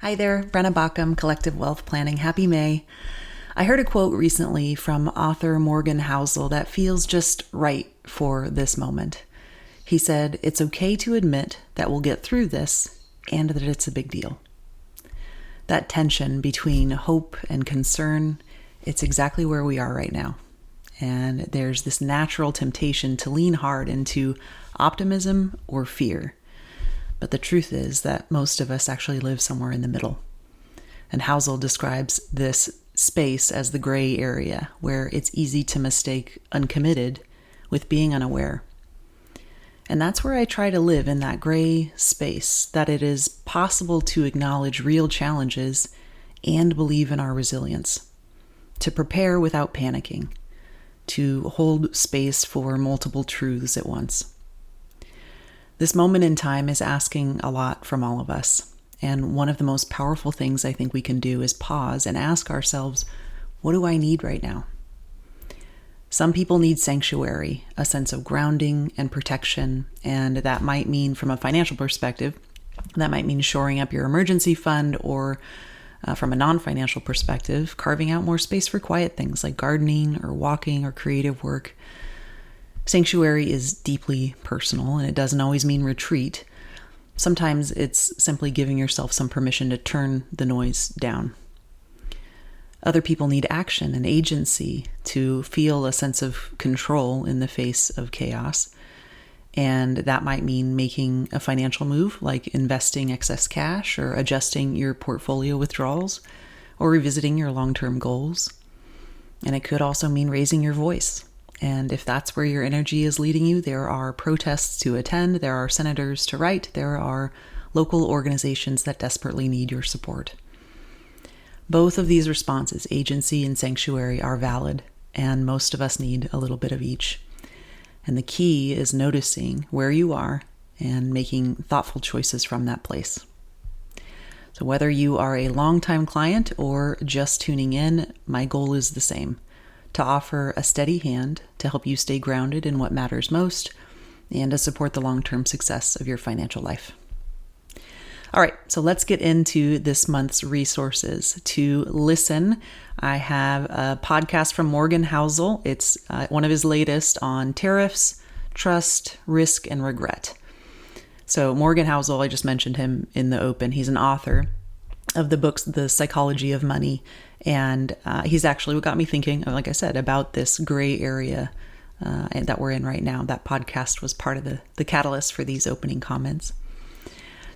Hi there, Brenna Baucum, Collective Wealth Planning. Happy May. I heard a quote recently from author Morgan Housel that feels just right for this moment. He said, "It's okay to admit that we'll get through this and that it's a big deal." That tension between hope and concern, it's exactly where we are right now. And there's this natural temptation to lean hard into optimism or fear. But the truth is that most of us actually live somewhere in the middle. And Housel describes this space as the gray area, where it's easy to mistake uncommitted with being unaware. And that's where I try to live, in that gray space, that it is possible to acknowledge real challenges and believe in our resilience, to prepare without panicking, to hold space for multiple truths at once. This moment in time is asking a lot from all of us. And one of the most powerful things I think we can do is pause and ask ourselves, what do I need right now? Some people need sanctuary, a sense of grounding and protection. And that might mean, from a financial perspective, that might mean shoring up your emergency fund, or from a non-financial perspective, carving out more space for quiet things like gardening or walking or creative work. Sanctuary is deeply personal, and it doesn't always mean retreat. Sometimes it's simply giving yourself some permission to turn the noise down. Other people need action and agency to feel a sense of control in the face of chaos. And that might mean making a financial move, like investing excess cash or adjusting your portfolio withdrawals or revisiting your long-term goals. And it could also mean raising your voice. And if that's where your energy is leading you, there are protests to attend, there are senators to write, there are local organizations that desperately need your support. Both of these responses, agency and sanctuary, are valid, and most of us need a little bit of each. And the key is noticing where you are and making thoughtful choices from that place. So whether you are a longtime client or just tuning in, my goal is the same: to offer a steady hand to help you stay grounded in what matters most and to support the long-term success of your financial life. All right, so let's get into this month's resources. To listen, I have a podcast from Morgan Housel. It's one of his latest on tariffs, trust, risk, and regret. So Morgan Housel, I just mentioned him in the open. He's an author of the books, The Psychology of Money. And he's actually what got me thinking, like I said, about this gray area that we're in right now. That podcast was part of the catalyst for these opening comments.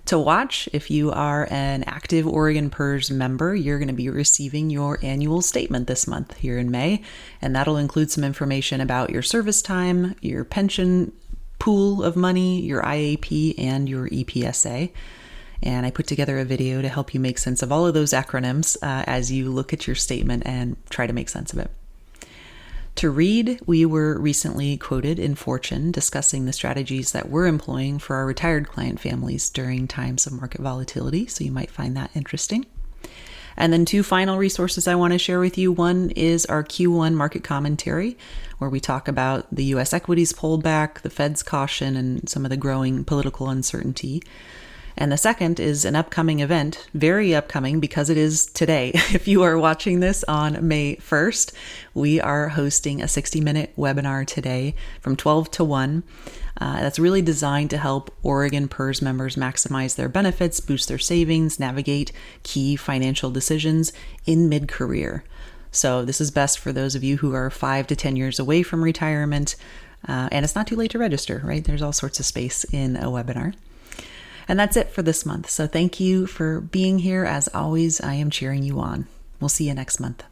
To watch, if you are an active Oregon PERS member, you're going to be receiving your annual statement this month here in May. And that'll include some information about your service time, your pension pool of money, your IAP, and your EPSA. And I put together a video to help you make sense of all of those acronyms as you look at your statement and try to make sense of it. To read, we were recently quoted in Fortune discussing the strategies that we're employing for our retired client families during times of market volatility, so you might find that interesting. And then two final resources I want to share with you. One is our Q1 market commentary, where we talk about the U.S. equities pullback, the Fed's caution, and some of the growing political uncertainty. And the second is an upcoming event, very upcoming because it is today. If you are watching this on May 1st, we are hosting a 60-minute webinar today from 12 to 1. That's really designed to help Oregon PERS members maximize their benefits, boost their savings, navigate key financial decisions in mid-career. So this is best for those of you who are 5 to 10 years away from retirement. And it's not too late to register, right? There's all sorts of space in a webinar. And that's it for this month. So thank you for being here. As always, I am cheering you on. We'll see you next month.